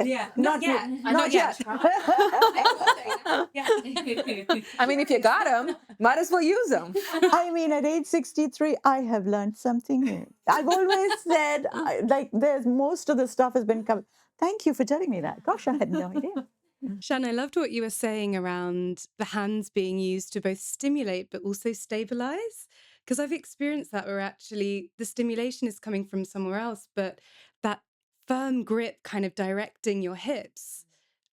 Yeah,
Not yet. Not yet.
I mean, if you got them, might as well use them.
I mean, at age 63, I have learned something new. I've always said, like, there's most of the stuff has been covered. Thank you for telling me that. Gosh, I had no idea.
Shan, I loved what you were saying around the hands being used to both stimulate but also stabilize. Because I've experienced that where actually the stimulation is coming from somewhere else, but that firm grip kind of directing your hips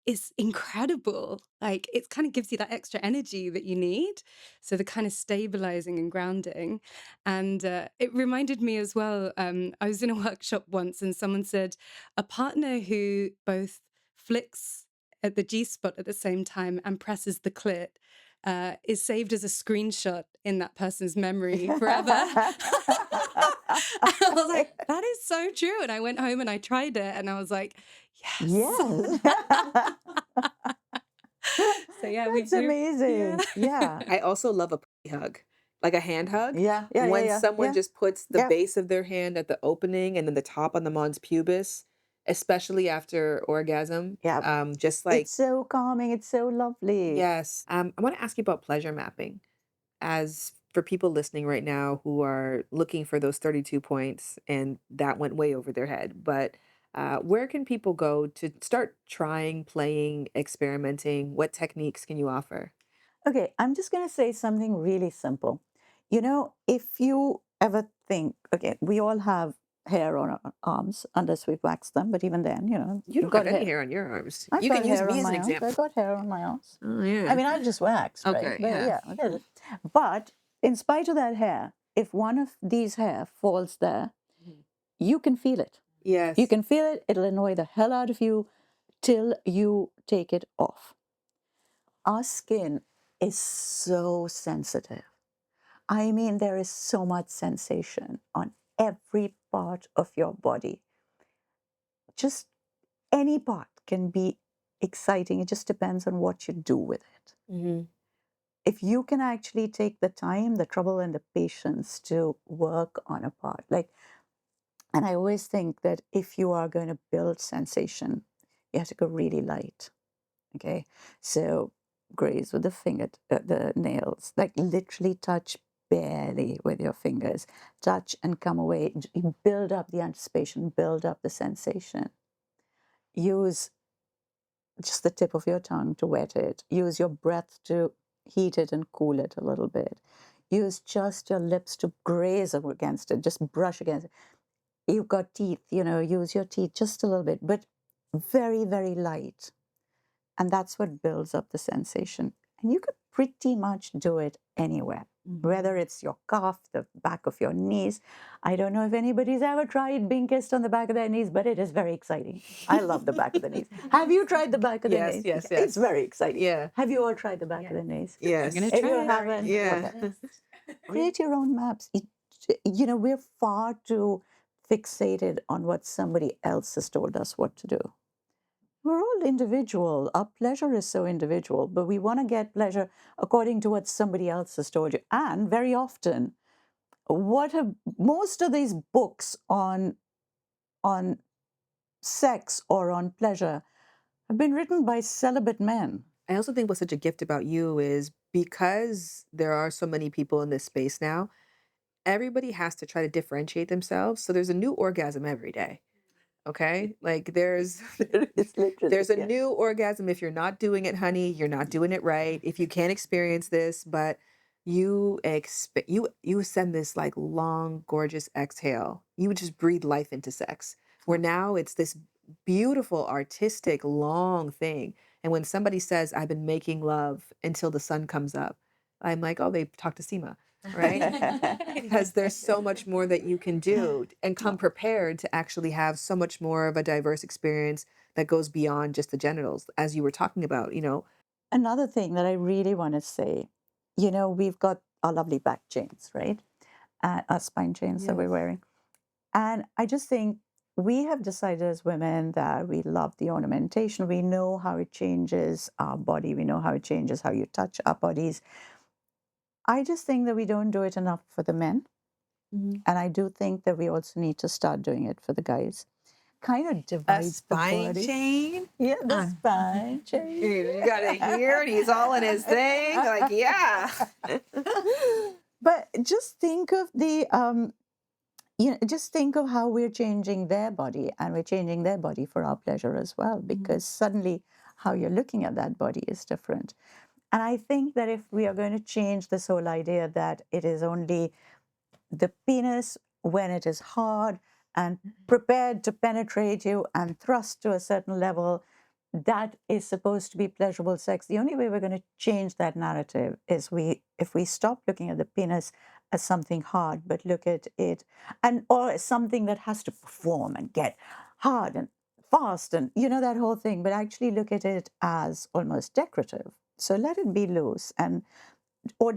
is incredible. Like it kind of gives you that extra energy that you need. So the kind of stabilizing and grounding. And it reminded me as well, I was in a workshop once and someone said a partner who both flicks at the G-spot at the same time and presses the clit is saved as a screenshot in that person's memory forever. I was like, that is so true. And I went home and I tried it and I was like, yes.
Yes.
So yeah,
That's amazing. Yeah.
I also love a puppy hug, like a hand hug.
Yeah.
When someone
yeah.
just puts the
Yeah.
base of their hand at the opening and then the top on the mons pubis, especially after orgasm.
Yeah.
Just like,
It's so calming. It's so lovely.
yes. I want to ask you about pleasure mapping. As for people listening right now who are looking for those 32 points and that went way over their head, but where can people go to start trying, playing, experimenting? What techniques can you offer?
Okay, I'm just going to say something really simple. You know, if you ever think, okay, we all have hair on our arms unless we've waxed them, but even then, you know,
You
you've
don't have any hair on your arms.
I've
You
got
can use
hair
me
on
as an
my arms.
example.
I've got hair on my arms.
Oh, yeah.
I mean, I've just waxed, right?
Okay,
But
yeah.
okay. But in spite of that hair, if one of these hair falls there, you can feel it.
Yes.
You can feel it. It'll annoy the hell out of you till you take it off. Our skin is so sensitive. I mean, there is so much sensation on every part of your body. Just any part can be exciting. It just depends on what you do with it.
Mm-hmm.
If you can actually take the time, the trouble, and the patience to work on a part, like, and I always think that if you are going to build sensation, you have to go really light. Okay, so graze with the nails, like literally touch barely with your fingers, touch and come away. Build up the anticipation, build up the sensation. Use just the tip of your tongue to wet it. Use your breath to heat it and cool it a little bit. Use just your lips to graze against it, just brush against it. You've got teeth, you know, use your teeth just a little bit, but very, very light. And that's what builds up the sensation. And you could pretty much do it anywhere, whether it's your calf, the back of your knees. I don't know if anybody's ever tried being kissed on the back of their knees, but it is very exciting. I love the back of the knees. Have you tried the back of the knees?
Yes.
It's very exciting.
Yeah.
Have you all tried the back of the knees?
Yes.
I'm gonna
If
try
you
it.
haven't,
Yeah.
okay. Create your own maps. You know, we're far too fixated on what somebody else has told us what to do. we're all individual. Our pleasure is so individual, but we want to get pleasure according to what somebody else has told you. And very often, what have most of these books on sex or on pleasure have been written by celibate men.
I also think what's such a gift about you is because there are so many people in this space now, everybody has to try to differentiate themselves. So there's a new orgasm every day. Okay? Like there's
It's literally,
there's a
yeah.
new orgasm. If you're not doing it, honey, you're not doing it right. If you can't experience this, but you send this like long, gorgeous exhale. You would just breathe life into sex. Where now it's this beautiful, artistic, long thing. And when somebody says, I've been making love until the sun comes up, I'm like, oh, they talked to Seema, right? Because there's so much more that you can do and come prepared to actually have so much more of a diverse experience that goes beyond just the genitals, as you were talking about, you know.
Another thing that I really want to say, we've got our lovely back chains, right? Our spine chains that we're
Yes.
wearing. And I just think we have decided as women that we love the ornamentation. We know how it changes our body. We know how it changes how you touch our bodies. I just think that we don't do it enough for the men.
Mhm.
And I do think that we also need to start doing it for the guys. Kind of
A
divides the
spine
body.
chain?
Yeah, the spine chain.
You gotta hear it. He's all in his thing. Like, yeah.
But just think of just think of how we're changing their body, and we're changing their body for our pleasure as well, because suddenly how you're looking at that body is different. And I think that if we are going to change this whole idea that it is only the penis when it is hard and prepared to penetrate you and thrust to a certain level, that is supposed to be pleasurable sex. The only way we're going to change that narrative is if we stop looking at the penis as something hard, but look at it or as something that has to perform and get hard and fast and that whole thing, but actually look at it as almost decorative. So let it be loose and or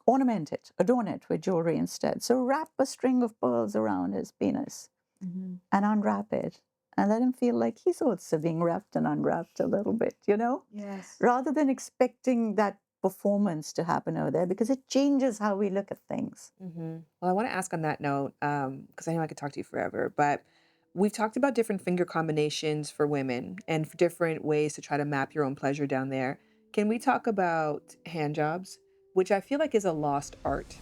ornament it, adorn it with jewelry instead. So wrap a string of pearls around his penis and unwrap it and let him feel like he's also being wrapped and unwrapped a little bit,
Yes.
rather than expecting that performance to happen over there, because it changes how we look at things.
Well, I want to ask on that note, because I know I could talk to you forever, but we've talked about different finger combinations for women and for different ways to try to map your own pleasure down there. Can we talk about hand jobs, which I feel like is a lost art?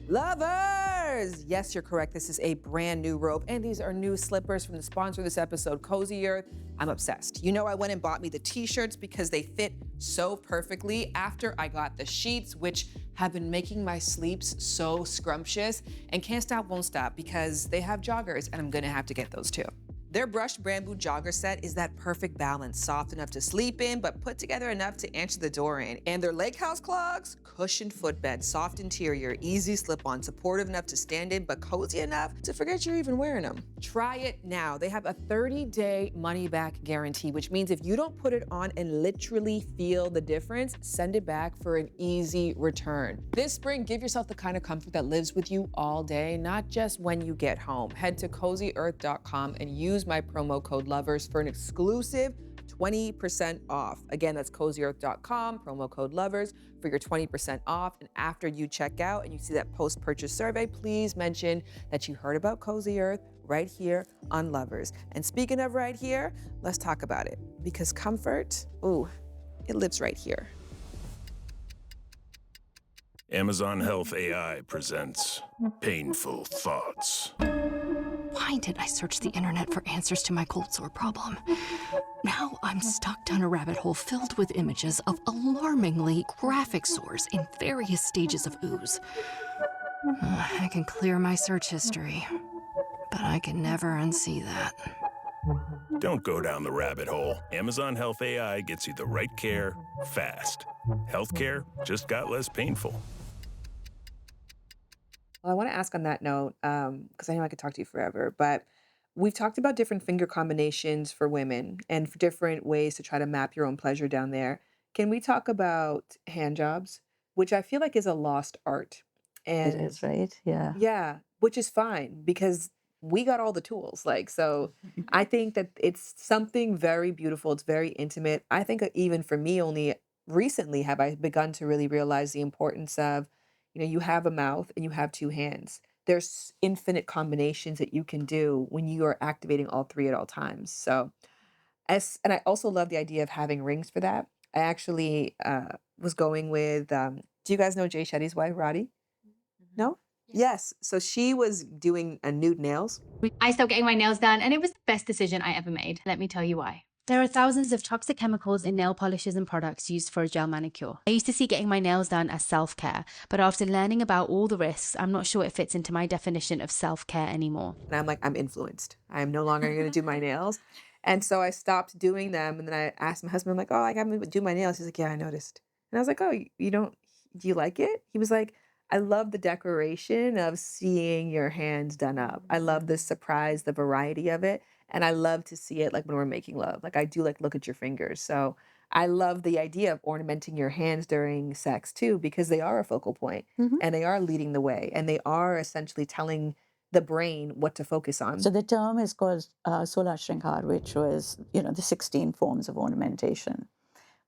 Lovers! Yes, you're correct. This is a brand new robe, and these are new slippers from the sponsor of this episode, Cozy Earth. I'm obsessed. You know, I went and bought me the t-shirts because they fit so perfectly after I got the sheets, which have been making my sleeps so scrumptious, and can't stop, won't stop, because they have joggers, and I'm gonna have to get those too. Their brushed bamboo jogger set is that perfect balance, soft enough to sleep in, but put together enough to answer the door in. And their lake house clogs, cushioned footbed, soft interior, easy slip-on, supportive enough to stand in, but cozy enough to forget you're even wearing them. Try it now. They have a 30-day money-back guarantee, which means if you don't put it on and literally feel the difference, send it back for an easy return. This spring, give yourself the kind of comfort that lives with you all day, not just when you get home. Head to cozyearth.com and use my promo code LOVERS for an exclusive 20% off. Again, that's cozyearth.com, promo code LOVERS for your 20% off. And after you check out and you see that post-purchase survey, please mention that you heard about Cozy Earth right here on Lovers. And speaking of right here, let's talk about it, because comfort, ooh, it lives right here.
Amazon Health AI presents Painful Thoughts.
Why did I search the internet for answers to my cold sore problem? Now I'm stuck down a rabbit hole filled with images of alarmingly graphic sores in various stages of ooze. I can clear my search history, but I can never unsee that.
Don't go down the rabbit hole. Amazon Health AI gets you the right care fast. Healthcare just got less painful.
Well, I want to ask on that note, because I know I could talk to you forever, but we've talked about different finger combinations for women and for different ways to try to map your own pleasure down there. Can we talk about hand jobs, which I feel like is a lost art?
It
And
is, right? Yeah.
yeah, which is fine because we got all the tools. Like, so I think that it's something very beautiful. It's very intimate. I think even for me, only recently have I begun to really realize the importance of, you have a mouth and you have two hands. There's infinite combinations that you can do when you are activating all three at all times. So, and I also love the idea of having rings for that. I actually was going with, do you guys know Jay Shetty's wife, Roddy? No? Yes. So she was doing nude nails.
I stopped getting my nails done, and it was the best decision I ever made. Let me tell you why. There are thousands of toxic chemicals in nail polishes and products used for a gel manicure. I used to see getting my nails done as self-care, but after learning about all the risks, I'm not sure it fits into my definition of self-care anymore.
And I'm like, I'm influenced. I am no longer going to do my nails. And so I stopped doing them. And then I asked my husband, I'm like, oh, I got to do my nails. He's like, yeah, I noticed. And I was like, oh, you don't, do you like it? He was like, I love the decoration of seeing your hands done up. I love the surprise, the variety of it. And I love to see it like when we're making love. Like I do like look at your fingers. So I love the idea of ornamenting your hands during sex too, because they are a focal point and they are leading the way and they are essentially telling the brain what to focus on.
So the term is called Solar Shrinkar, which was, the 16 forms of ornamentation.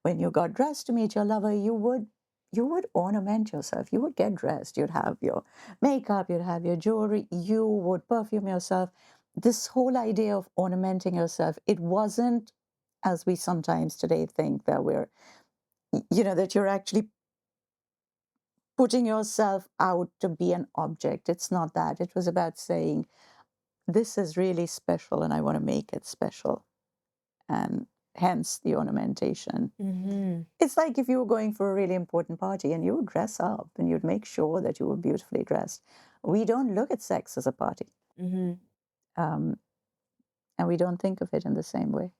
When you got dressed to meet your lover, you would ornament yourself. You would get dressed. You'd have your makeup. You'd have your jewelry. You would perfume yourself. This whole idea of ornamenting yourself, it wasn't, as we sometimes today think, that that you're actually putting yourself out to be an object. It's not that. It was about saying, this is really special and I want to make it special. And hence the ornamentation. It's like if you were going for a really important party and you would dress up and you'd make sure that you were beautifully dressed. We don't look at sex as a party. And we don't think of it in the same way.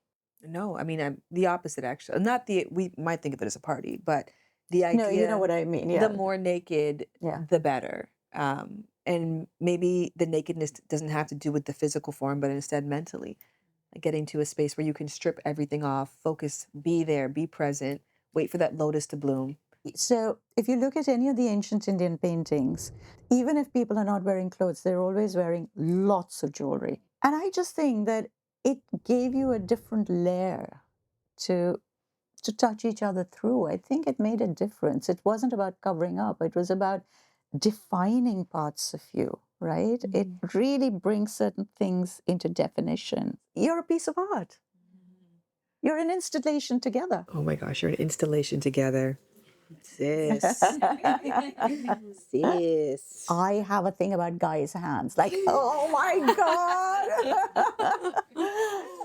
No, I mean, I'm the opposite, actually. Not we might think of it as a party, but the idea.
No, you know what I mean. Yeah.
The more naked, the better. And maybe the nakedness doesn't have to do with the physical form, but instead mentally. Like getting to a space where you can strip everything off, focus, be there, be present, wait for that lotus to bloom.
So if you look at any of the ancient Indian paintings, even if people are not wearing clothes, they're always wearing lots of jewelry. And I just think that it gave you a different layer to touch each other through. I think it made a difference. It wasn't about covering up. It was about defining parts of you, right? It really brings certain things into definition. You're a piece of art. You're an installation together.
Oh my gosh, you're an installation together. Sis. Sis.
I have a thing about guys' hands. Like, oh my God.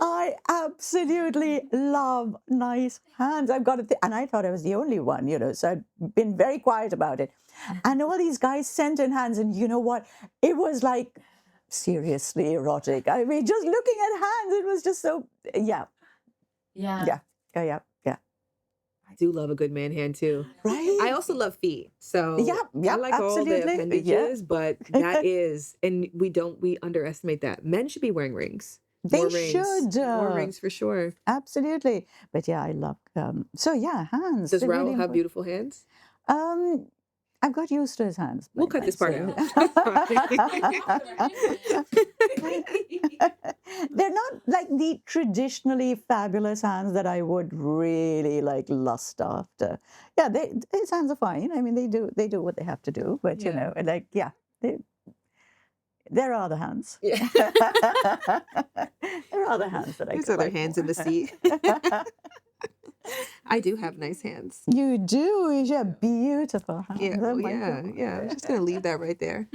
I absolutely love nice hands. I've got to and I thought I was the only one, so I've been very quiet about it. And all these guys sent in hands, and you know what? It was like seriously erotic. I mean, just looking at hands, it was just so, yeah.
I do love a good man hand too.
Right?
I also love feet. So
yeah,
I like
absolutely.
all the appendages, but that is, and we underestimate that. Men should be wearing rings.
They
More rings.
should.
More rings for sure.
Absolutely. But yeah, I love, so yeah, hands.
Does
they're
Raul
really
have
important.
beautiful hands?
I've got used to his hands.
We'll cut this part out.
They're not like the traditionally fabulous hands that I would really like lust after. Yeah, his hands are fine. I mean, they do what they have to do. But there are other hands.
Yeah.
There are other hands that I
There's
could
other
like
hands
more.
in the sea. I do have nice hands.
You do. Yeah, beautiful hands.
Yeah,
Oh
oh,
my
yeah,
God.
yeah. I'm just gonna leave that right there.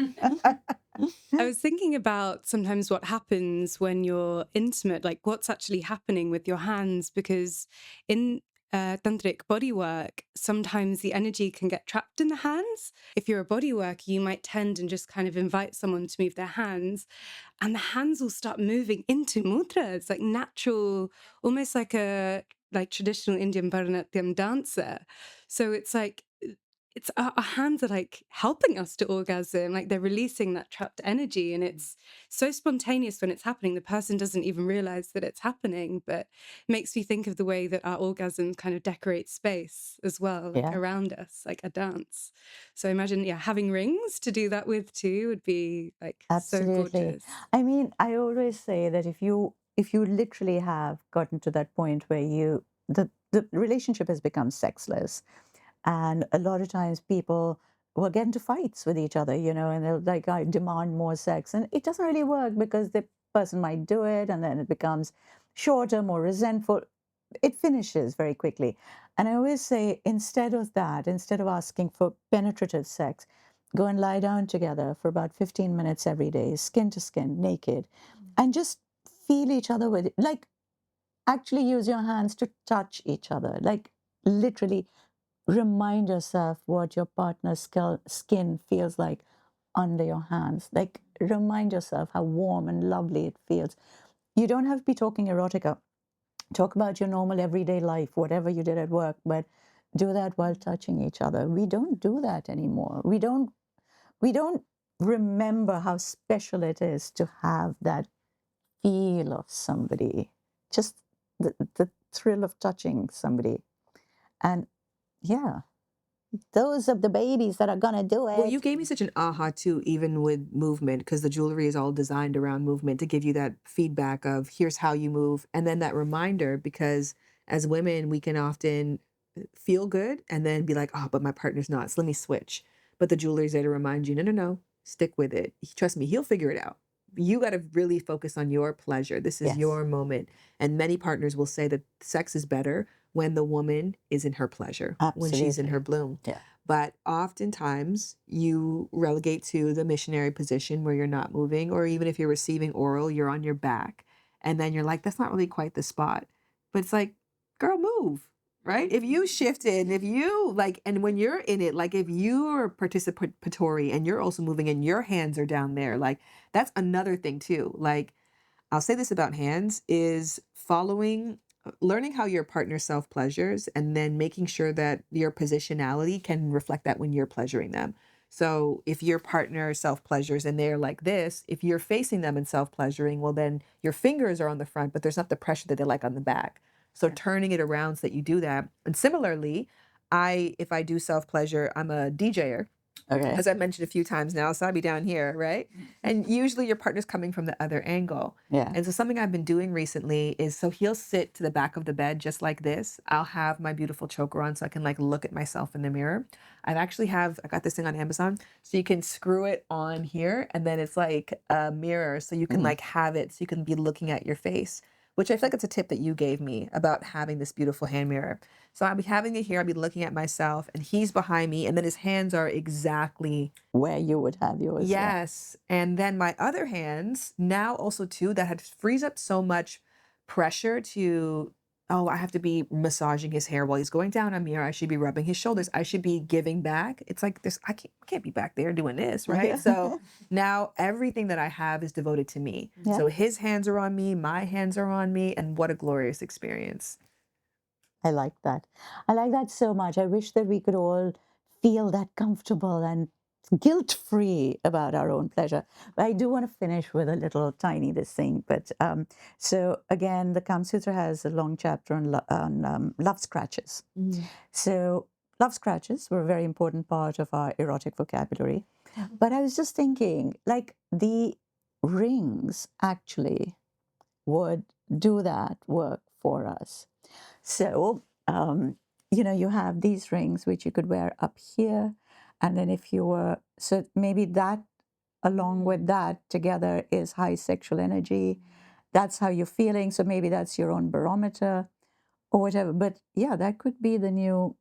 I was thinking about sometimes what happens when you're intimate, like what's actually happening with your hands, because in tantric bodywork, sometimes the energy can get trapped in the hands. If you're a bodyworker, you might tend and just kind of invite someone to move their hands, and the hands will start moving into mudra. It's like natural, almost like a traditional Indian Bharatanatyam dancer. So it's like it's our hands are like helping us to orgasm, like they're releasing that trapped energy, and it's so spontaneous when it's happening. The person doesn't even realize that it's happening, but it makes me think of the way that our orgasms kind of decorate space as well, like
Yeah,
around us, like a dance. So imagine, yeah, having rings to do that with too would be like so
absolutely.
gorgeous.
I mean, I always say that if you literally have gotten to that point where the relationship has become sexless, and a lot of times people will get into fights with each other, and they'll like, I demand more sex. And it doesn't really work because the person might do it and then it becomes shorter, more resentful. It finishes very quickly. And I always say, instead of that, instead of asking for penetrative sex, go and lie down together for about 15 minutes every day, skin to skin, naked, and just feel each other with it. Like, actually use your hands to touch each other. Like, literally remind yourself what your partner's skin feels like under your hands. Like, remind yourself how warm and lovely it feels. You don't have to be talking erotica. Talk about your normal everyday life, whatever you did at work, but do that while touching each other. We don't do that anymore. We don't remember how special it is to have that feel of somebody, just the thrill of touching somebody. And yeah, those are the babies that are gonna do
Well, you
it.
gave me such an aha too, even with movement, because the jewelry is all designed around movement to give you that feedback of here's how you move. And then that reminder, because as women, we can often feel good and then be like, oh, but my partner's not. So let me switch. But the jewelry is there to remind you, no, no, no, stick with it. Trust me, he'll figure it out. You got to really focus on your pleasure. This is
Yes,
your moment. And many partners will say that sex is better when the woman is in her pleasure, when she's in her
absolutely.
bloom.
Yeah.
But oftentimes you relegate to the missionary position where you're not moving, or even if you're receiving oral, you're on your back. And then you're like, that's not really quite the spot. But it's like, girl, move, right? If you shifted, if you like, and when you're in it, like if you're participatory and you're also moving and your hands are down there, like that's another thing too. Like, I'll say this about hands is learning how your partner self pleasures and then making sure that your positionality can reflect that when you're pleasuring them. So if your partner self pleasures and they're like this, if you're facing them and self pleasuring, well, then your fingers are on the front, but there's not the pressure that they like on the back. So turning it around so that you do that. And similarly, if I do self pleasure, I'm a DJer,
Okay.
as I mentioned a few times now, so I'd be down here, right? And usually your partner's coming from the other angle.
Yeah.
And so something I've been doing recently is so he'll sit to the back of the bed just like this. I'll have my beautiful choker on so I can like look at myself in the mirror. I got this thing on Amazon. So you can screw it on here and then it's like a mirror. So you can like have it so you can be looking at your face, which I feel like it's a tip that you gave me about having this beautiful hand mirror. So I'll be having it here, I'll be looking at myself, and he's behind me, and then his hands are exactly
Where you would have yours. Yeah.
yes. And then my other hands, now also too, that had frees up so much pressure to, oh, I have to be massaging his hair while he's going down on me, or I should be rubbing his shoulders. I should be giving back. It's like this, I can't be back there doing this, right? So now everything that I have is devoted to me.
Yeah.
So his hands are on me, my hands are on me, and what a glorious experience.
I like that. I like that so much. I wish that we could all feel that comfortable and guilt-free about our own pleasure. But I do want to finish with a little tiny this thing. But so again, the Kama Sutra has a long chapter on love scratches. So love scratches were a very important part of our erotic vocabulary. But I was just thinking, like the rings actually would do that work for us. So, you have these rings which you could wear up here. And then so maybe that along with that together is high sexual energy. That's how you're feeling. So maybe that's your own barometer or whatever. But yeah, that could be the new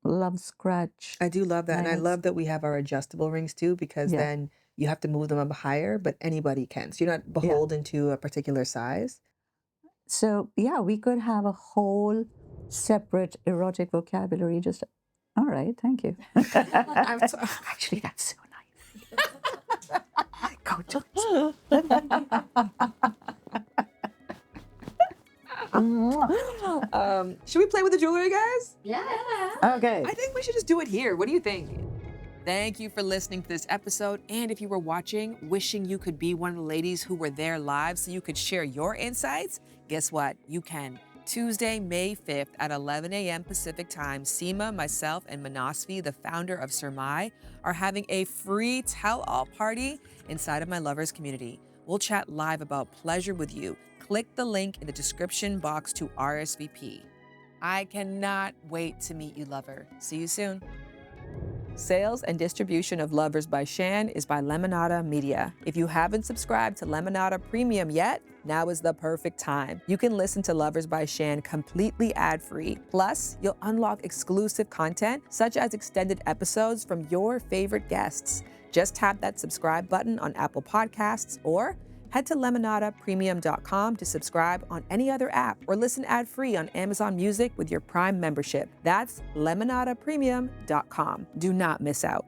love scratch.
I do love that. And I
rings.
love that we have our adjustable rings too, because
Yeah.
then you have to move them up higher, but anybody can. So you're not beholden to a particular size.
So yeah, we could have a whole separate erotic vocabulary. Just all right, thank you. Actually, that's so nice. Go to
Should we play with the jewelry, guys?
Okay.
I think we should just do it here. What do you think?
Thank you for listening to this episode. And if you were watching, wishing you could be one of the ladies who were there live so you could share your insights, guess what? You can. Tuesday, May 5th at 11 a.m. Pacific time, Seema, myself, and Manasvi, the founder of Surmai, are having a free tell-all party inside of my lovers community. We'll chat live about pleasure with you. Click the link in the description box to RSVP. I cannot wait to meet you, lover. See you soon. Sales and distribution of Lovers by Shan is by Lemonada Media. If you haven't subscribed to Lemonada Premium yet, now is the perfect time. You can listen to Lovers by Shan completely ad-free. Plus, you'll unlock exclusive content such as extended episodes from your favorite guests. Just tap that subscribe button on Apple Podcasts or head to lemonadapremium.com to subscribe on any other app or listen ad-free on Amazon Music with your Prime membership. That's lemonadapremium.com. Do not miss out.